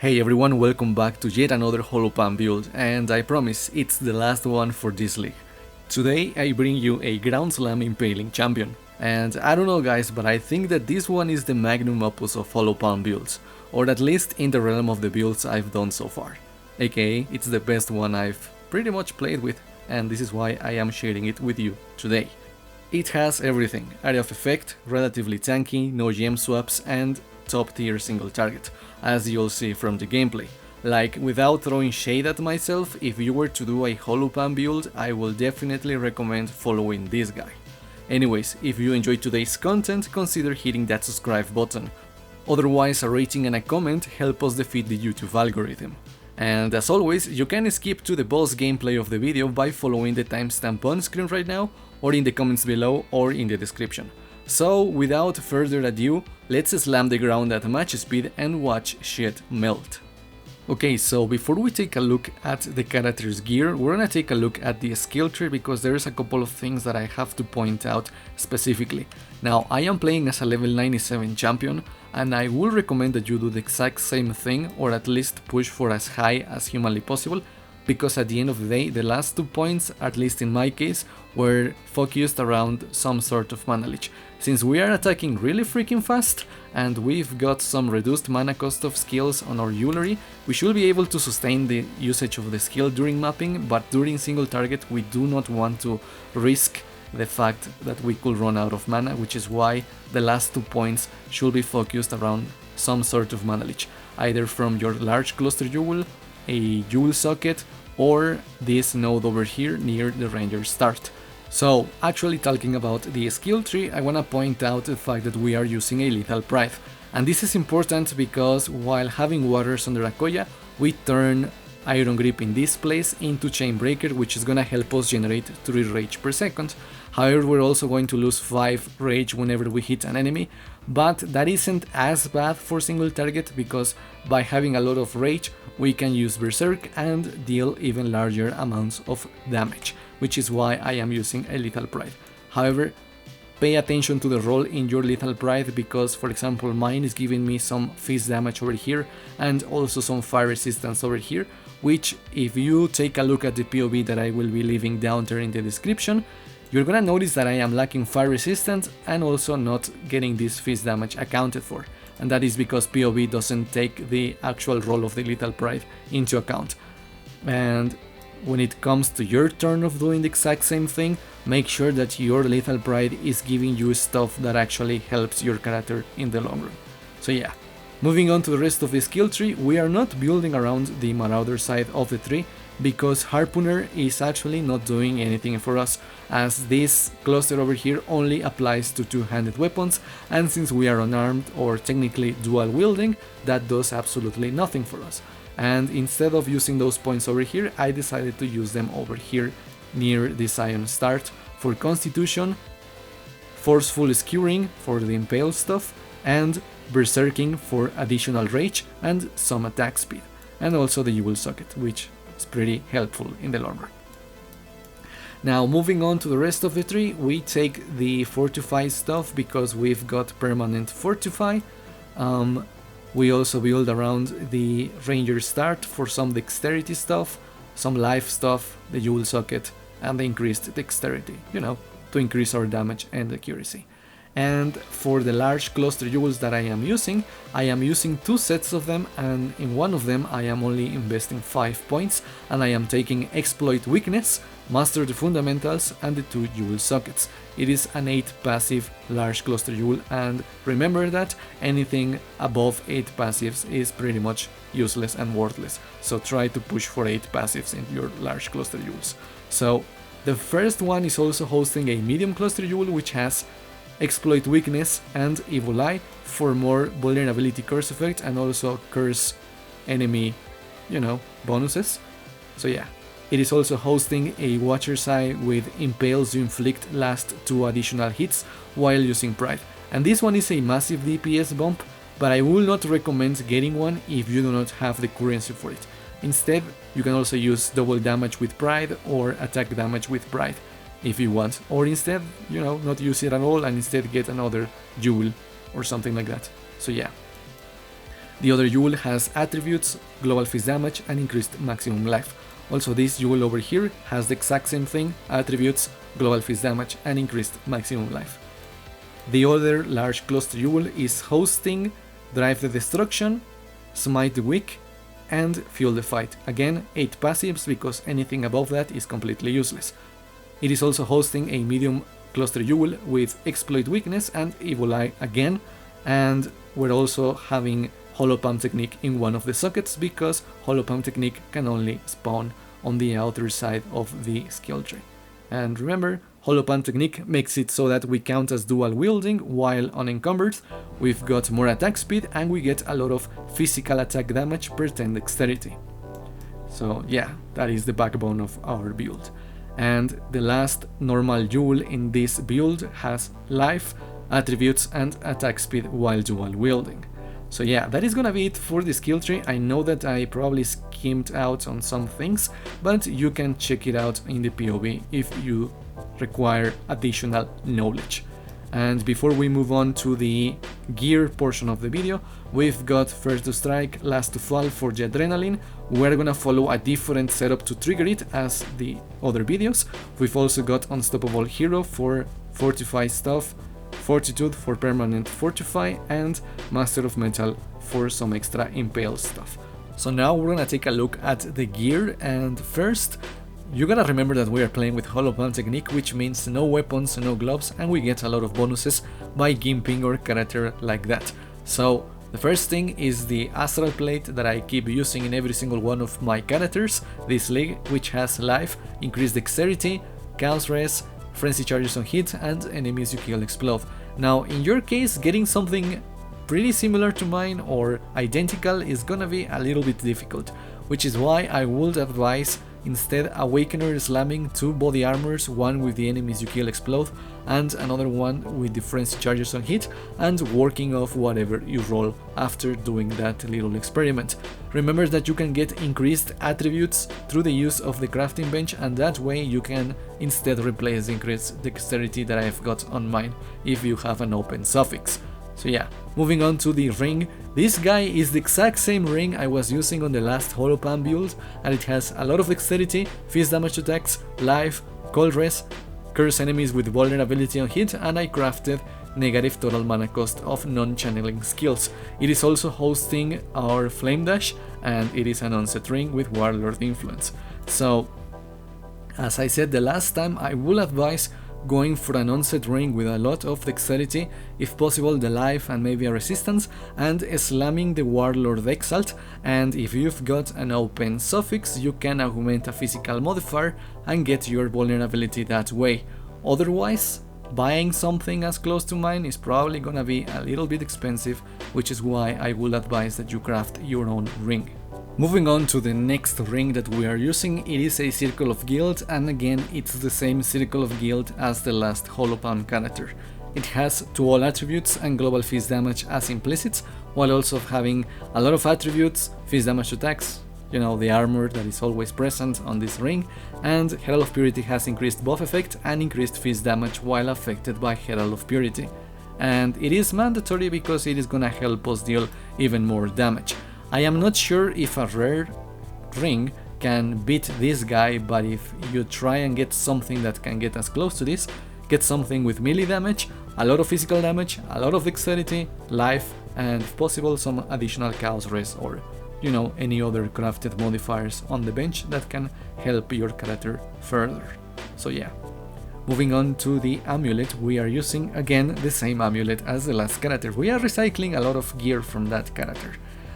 Hey everyone, welcome back to yet another Holopan build, and I promise it's the last one for this league. Today I bring you a Ground Slam Impaling champion, and I don't know guys, but I think that this one is the magnum opus of Holopan builds, or at least in the realm of the builds I've done so far. AKA, it's the best one I've pretty much played with, and this is why I am sharing it with you today. It has everything: area of effect, relatively tanky, no gem swaps, and top tier single target, as you'll see from the gameplay. Like, without throwing shade at myself, if you were to do a Holopan build, I will definitely recommend following this guy. Anyways, if you enjoyed today's content, consider hitting that subscribe button. Otherwise, a rating and a comment help us defeat the YouTube algorithm. And as always, you can skip to the boss gameplay of the video by following the timestamp on screen right now, or in the comments below, or in the description. So, without further ado, let's slam the ground at match speed and watch shit melt. Okay, so before we take a look at the character's gear, we're gonna take a look at the skill tree because there's a couple of things that I have to point out specifically. Now, I am playing as a level 97 champion, and I would recommend that you do the exact same thing, or at least push for as high as humanly possible, because at the end of the day, the last 2 points, at least in my case, were focused around some sort of mana leech. Since we are attacking really freaking fast, and we've got some reduced mana cost of skills on our jewelry, we should be able to sustain the usage of the skill during mapping, but during single target we do not want to risk the fact that we could run out of mana, which is why the last 2 points should be focused around some sort of mana leech, either from your large cluster jewel, a jewel socket, or this node over here near the ranger start. So, actually talking about the skill tree, I wanna point out the fact that we are using a lethal pride. And this is important because while having waters under Akoya, we turn Iron Grip in this place into Chain Breaker, which is gonna help us generate 3 rage per second. However, we're also going to lose 5 rage whenever we hit an enemy, but that isn't as bad for single target because by having a lot of rage, we can use Berserk and deal even larger amounts of damage, which is why I am using a Lethal Pride. However, pay attention to the roll in your Lethal Pride because, for example, mine is giving me some fist damage over here and also some fire resistance over here, which if you take a look at the POV that I will be leaving down there in the description, you're gonna notice that I am lacking fire resistance and also not getting this fist damage accounted for. And that is because POV doesn't take the actual roll of the Lethal Pride into account. And when it comes to your turn of doing the exact same thing, make sure that your Lethal Pride is giving you stuff that actually helps your character in the long run. So yeah, moving on to the rest of the skill tree, we are not building around the Marauder side of the tree because Harpooner is actually not doing anything for us, as this cluster over here only applies to two-handed weapons, and since we are unarmed or technically dual wielding, that does absolutely nothing for us. And instead of using those points over here, I decided to use them over here near the Zion start for Constitution, Forceful Skewering for the Impale stuff, and Berserking for additional rage and some attack speed, and also the Jewel Socket, which is pretty helpful in the long run. Now, moving on to the rest of the tree, we take the Fortify stuff because we've got permanent Fortify. We also build around the Ranger start for some dexterity stuff, some life stuff, the Jewel Socket, and the increased dexterity, to increase our damage and accuracy. And for the large cluster jewels that I am using 2 sets of them, and in one of them I am only investing 5 points, and I am taking Exploit Weakness, Master the Fundamentals, and the 2 Jewel Sockets. It is an 8 passive large cluster jewel, and remember that anything above 8 passives is pretty much useless and worthless, so try to push for 8 passives in your large cluster jewels. So the first one is also hosting a medium cluster jewel which has Exploit Weakness and Evil Eye for more vulnerability curse effect and also curse enemy, bonuses. So yeah, it is also hosting a Watcher's Eye with Impales to inflict last 2 additional hits while using Pride. And this one is a massive DPS bump, but I will not recommend getting one if you do not have the currency for it. Instead, you can also use double damage with Pride or attack damage with Pride if you want, or instead, not use it at all and instead get another jewel or something like that. So yeah. The other jewel has attributes, global fist damage and increased maximum life. Also this jewel over here has the exact same thing, attributes, global fist damage and increased maximum life. The other large cluster jewel is hosting Drive the Destruction, Smite the Weak and Fuel the Fight. Again 8 passives because anything above that is completely useless. It is also hosting a medium cluster jewel with Exploit Weakness and Evil Eye again, and we're also having Hollow Palm Technique in one of the sockets because Hollow Palm Technique can only spawn on the outer side of the skill tree. And remember, Hollow Palm Technique makes it so that we count as dual wielding while unencumbered. We've got more attack speed and we get a lot of physical attack damage per 10 dexterity. So yeah, that is the backbone of our build. And the last normal jewel in this build has life, attributes and attack speed while dual wielding. So yeah, that is gonna be it for the skill tree. I know that I probably skimmed out on some things, but you can check it out in the POV if you require additional knowledge. And before we move on to the gear portion of the video, we've got First to Strike, Last to Fall for the Adrenaline. We're gonna follow a different setup to trigger it as the other videos. We've also got Unstoppable Hero for Fortify stuff, Fortitude for permanent Fortify, and Master of Metal for some extra Impale stuff. So now we're gonna take a look at the gear, and first, you gotta remember that we are playing with Hollow Palm Technique, which means no weapons, no gloves, and we get a lot of bonuses by gimping our character like that. So the first thing is the Astral Plate that I keep using in every single one of my characters this league, which has life, increased dexterity, chaos res, frenzy charges on hit, and enemies you kill explode. Now in your case, getting something pretty similar to mine or identical is gonna be a little bit difficult, which is why I would advise instead Awakener slamming 2 body armors, one with the enemies you kill explode and another one with the frenzy charges on hit, and working off whatever you roll after doing that little experiment. Remember that you can get increased attributes through the use of the crafting bench, and that way you can instead replace the increased dexterity that I've got on mine if you have an open suffix. So yeah, moving on to the ring. This guy is the exact same ring I was using on the last Hollow Palm build, and it has a lot of dexterity, fist damage attacks, life, cold res, curse enemies with vulnerability on hit, and I crafted negative total mana cost of non-channeling skills. It is also hosting our Flame Dash, and it is an onset ring with Warlord influence. So, as I said the last time, I will advise going for an onset ring with a lot of dexterity, if possible the life and maybe a resistance, and slamming the Warlord Exalt, and if you've got an open suffix you can augment a physical modifier and get your vulnerability that way. Otherwise, buying something as close to mine is probably gonna be a little bit expensive, which is why I would advise that you craft your own ring. Moving on to the next ring that we are using, it is a Circle of Guild, and again it's the same Circle of Guild as the last Hollow Palm character. It has to all attributes and global fist damage as implicits, while also having a lot of attributes, fist damage attacks, you know, the armor that is always present on this ring, and Herald of Purity has increased buff effect and increased fist damage while affected by Herald of Purity. And it is mandatory because it is gonna help us deal even more damage. I am not sure if a rare ring can beat this guy, but if you try and get something that can get as close to this, get something with melee damage, a lot of physical damage, a lot of dexterity, life, and if possible some additional chaos res or, you know, any other crafted modifiers on the bench that can help your character further. So yeah. Moving on to the amulet, we are using again the same amulet as the last character. We are recycling a lot of gear from that character.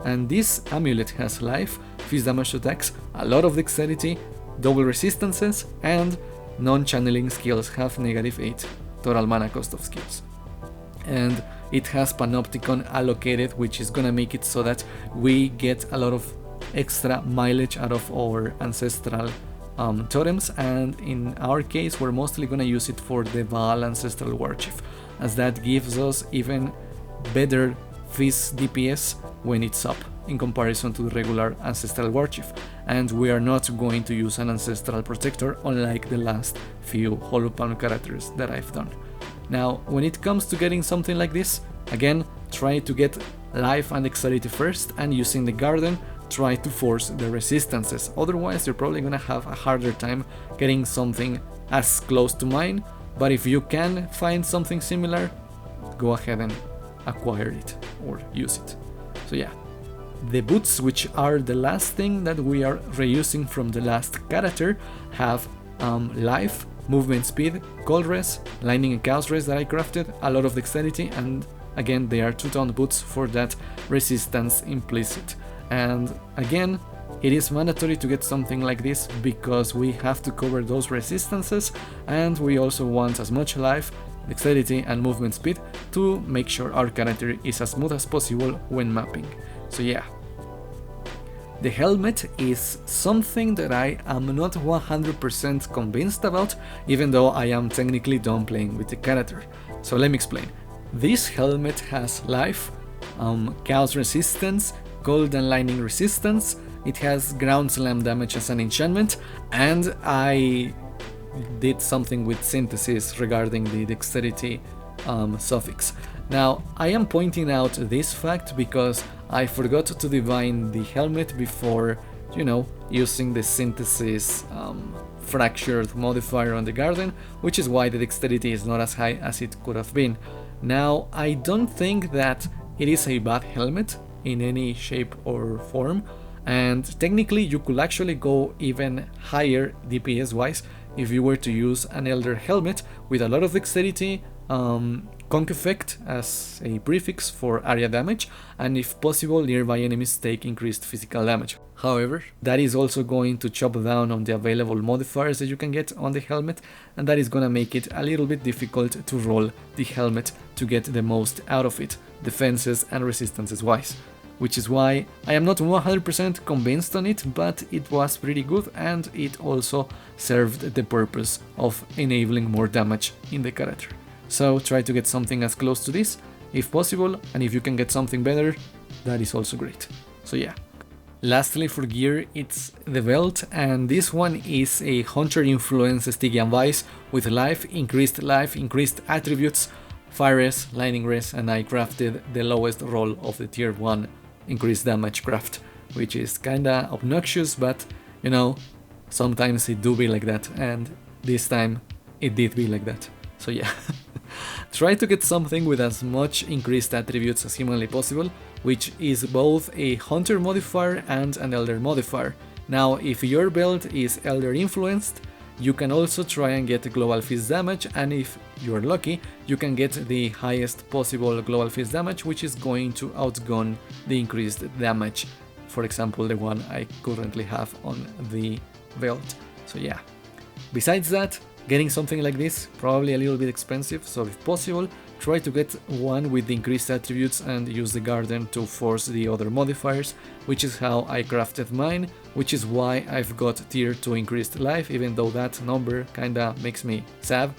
And this amulet has life, fist damage attacks, a lot of dexterity, double resistances, and non-channeling skills have -8 total mana cost of skills. And it has Panopticon allocated, which is gonna make it so that we get a lot of extra mileage out of our ancestral totems, and in our case we're mostly gonna use it for the Baal Ancestral Warchief, as that gives us even better fist DPS when it's up in comparison to the regular Ancestral Warchief, and we are not going to use an Ancestral Protector unlike the last few Hollow Palm characters that I've done. Now, when it comes to getting something like this, again, try to get life and dexterity first, and using the garden try to force the resistances. Otherwise you're probably gonna have a harder time getting something as close to mine, but if you can find something similar, go ahead and acquire it or use it. So yeah, the boots, which are the last thing that we are reusing from the last character, have life, movement speed, cold res, lightning and chaos res that I crafted, a lot of dexterity, and again they are two-tone boots for that resistance implicit. And again, it is mandatory to get something like this because we have to cover those resistances, and we also want as much life, dexterity and movement speed to make sure our character is as smooth as possible when mapping. So yeah, the helmet is something that I am not 100% convinced about, even though I am technically done playing with the character. So let me explain. This helmet has life, chaos resistance, cold and lightning resistance, it has ground slam damage as an enchantment, and I did something with synthesis regarding the dexterity suffix. Now, I am pointing out this fact because I forgot to divine the helmet before, you know, using the synthesis fractured modifier on the garden, which is why the dexterity is not as high as it could have been. Now, I don't think that it is a bad helmet in any shape or form, and technically you could actually go even higher DPS wise if you were to use an Elder helmet with a lot of dexterity, conk effect as a prefix for area damage, and if possible nearby enemies take increased physical damage. However, that is also going to chop down on the available modifiers that you can get on the helmet, and that is gonna make it a little bit difficult to roll the helmet to get the most out of it, defenses and resistances wise. Which is why I am not 100% convinced on it, but it was pretty good and it also served the purpose of enabling more damage in the character. So try to get something as close to this if possible, and if you can get something better, that is also great. So yeah. Lastly for gear, it's the belt, and this one is a Hunter influence Stygian Vice with life, increased attributes, fire res, lightning res, and I crafted the lowest roll of the tier 1 increased damage craft, which is kinda obnoxious, but you know, sometimes it do be like that, and this time it did be like that. So yeah, try to get something with as much increased attributes as humanly possible, which is both a Hunter modifier and an Elder modifier. Now, if your belt is Elder influenced, you can also try and get global fist damage, and if you're lucky, you can get the highest possible global fist damage, which is going to outgun the increased damage. For example, the one I currently have on the belt. So yeah. Besides that, getting something like this, probably a little bit expensive, so if possible, try to get one with the increased attributes and use the garden to force the other modifiers, which is how I crafted mine, which is why I've got tier 2 increased life, even though that number kinda makes me sad,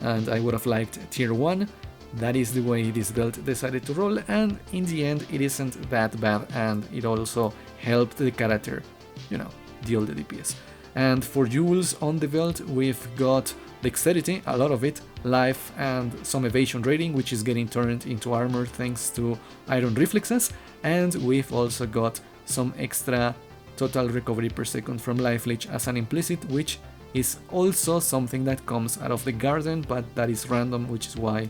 and I would have liked tier 1. That is the way this belt decided to roll, and in the end it isn't that bad, and it also helped the character, you know, deal the DPS. And for jewels on the belt, we've got dexterity, a lot of it, life, and some evasion rating, which is getting turned into armor thanks to iron reflexes, and we've also got some extra total recovery per second from life leech as an implicit, which is also something that comes out of the garden, but that is random, which is why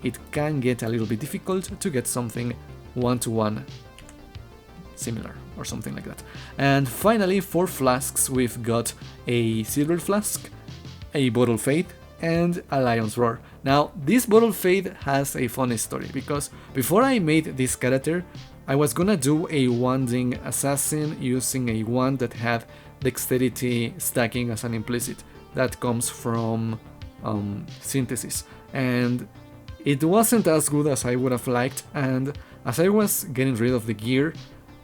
it can get a little bit difficult to get something one-to-one similar or something like that. And finally, for flasks, we've got a silver flask, a bottle fade, and a lion's roar. Now, this bottle fade has a funny story, because before I made this character, I was gonna do a wanding assassin using a wand that had dexterity stacking as an implicit. That comes from synthesis, and it wasn't as good as I would have liked, and as I was getting rid of the gear,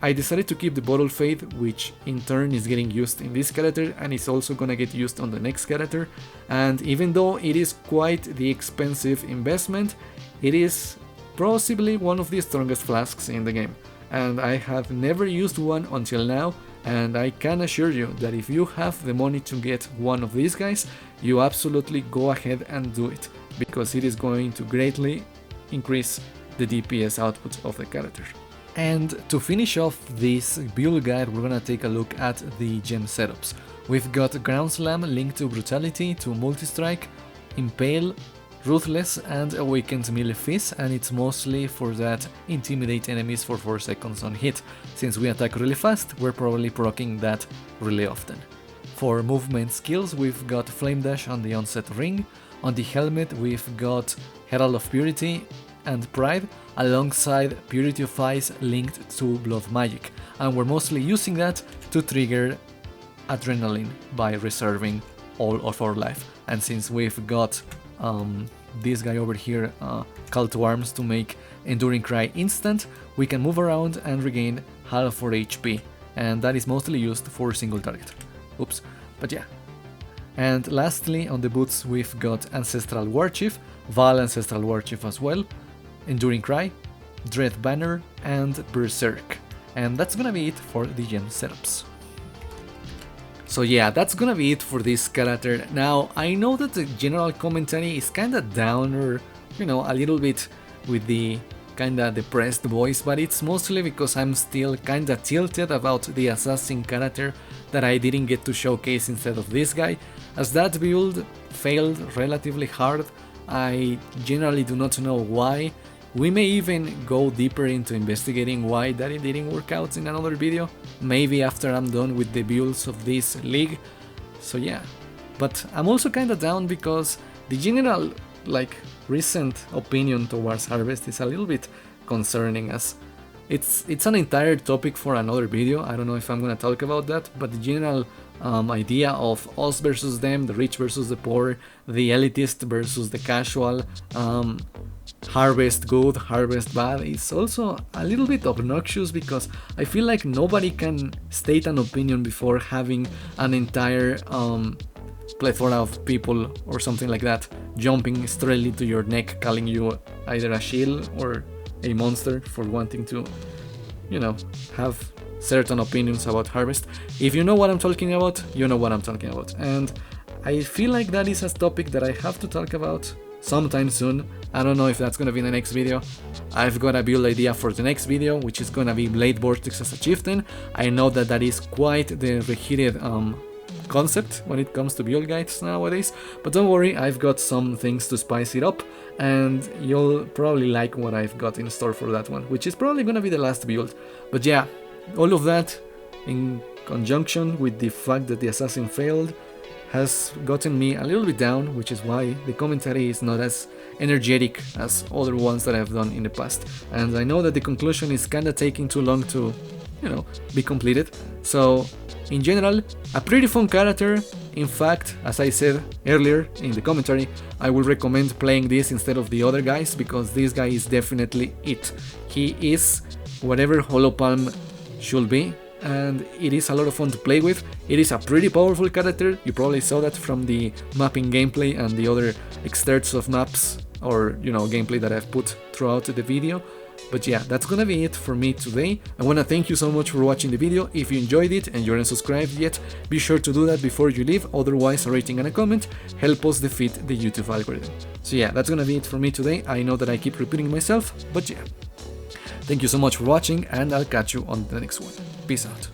I decided to keep the bottle fade, which in turn is getting used in this character and is also gonna get used on the next character. And even though it is quite the expensive investment, it is possibly one of the strongest flasks in the game. And I have never used one until now, and I can assure you that if you have the money to get one of these guys, you absolutely go ahead and do it, because it is going to greatly increase the DPS output of the character. And to finish off this build guide, we're gonna take a look at the gem setups. We've got Ground Slam linked to Brutality, to Multi-Strike, Impale, Ruthless, and Awakened Melee Fizz, and it's mostly for that intimidate enemies for 4 seconds on hit. Since we attack really fast, we're probably proccing that really often. For movement skills, we've got Flame Dash on the onset ring. On the helmet, we've got Herald of Purity and Pride, alongside Purity of Ice linked to Blood Magic, and we're mostly using that to trigger Adrenaline by reserving all of our life. And since we've got this guy over here, Call to Arms, to make Enduring Cry instant, we can move around and regain half our HP, and that is mostly used for single target. Oops, but yeah. And lastly, on the boots, we've got Ancestral Warchief, Val Ancestral Warchief as well, Enduring Cry, Dread Banner, and Berserk. And that's gonna be it for the gem setups. So yeah, that's gonna be it for this character. Now, I know that the general commentary is kinda down, or, you know, a little bit with the kinda depressed voice, but it's mostly because I'm still kinda tilted about the assassin character that I didn't get to showcase instead of this guy. As that build failed relatively hard, I generally do not know why. We may even go deeper into investigating why that it didn't work out in another video, maybe after I'm done with the builds of this league. So yeah, but I'm also kinda down because the general, like, recent opinion towards Harvest is a little bit concerning, as it's an entire topic for another video. I don't know if I'm gonna talk about that, but the general idea of us versus them, the rich versus the poor, the elitist versus the casual, Harvest good, Harvest bad, is also a little bit obnoxious, because I feel like nobody can state an opinion before having an entire plethora of people or something like that jumping straight into your neck, calling you either a shield or a monster for wanting to, you know, have certain opinions about Harvest. If you know what I'm talking about, you know what I'm talking about. And I feel like that is a topic that I have to talk about sometime soon. I don't know if that's gonna be in the next video. I've got a build idea for the next video, which is gonna be Blade Vortex as a chieftain. I know that that is quite the reheated concept when it comes to build guides nowadays, but don't worry, I've got some things to spice it up, and you'll probably like what I've got in store for that one, which is probably gonna be the last build. But yeah, all of that in conjunction with the fact that the assassin failed has gotten me a little bit down, which is why the commentary is not as energetic as other ones that I've done in the past. And I know that the conclusion is kinda taking too long to, you know, be completed. So in general, a pretty fun character. In fact, as I said earlier in the commentary, I will recommend playing this instead of the other guys, because this guy is definitely it. He is whatever Holopalm should be, and it is a lot of fun to play with. It is a pretty powerful character. You probably saw that from the mapping gameplay and the other excerpts of maps, or, you know, gameplay that I've put throughout the video. But yeah, that's gonna be it for me today. I wanna thank you so much for watching the video. If you enjoyed it and you aren't subscribed yet, be sure to do that before you leave. Otherwise, a rating and a comment help us defeat the YouTube algorithm. So yeah, that's gonna be it for me today. I know that I keep repeating myself, but yeah. Thank you so much for watching, and I'll catch you on the next one. Peace out.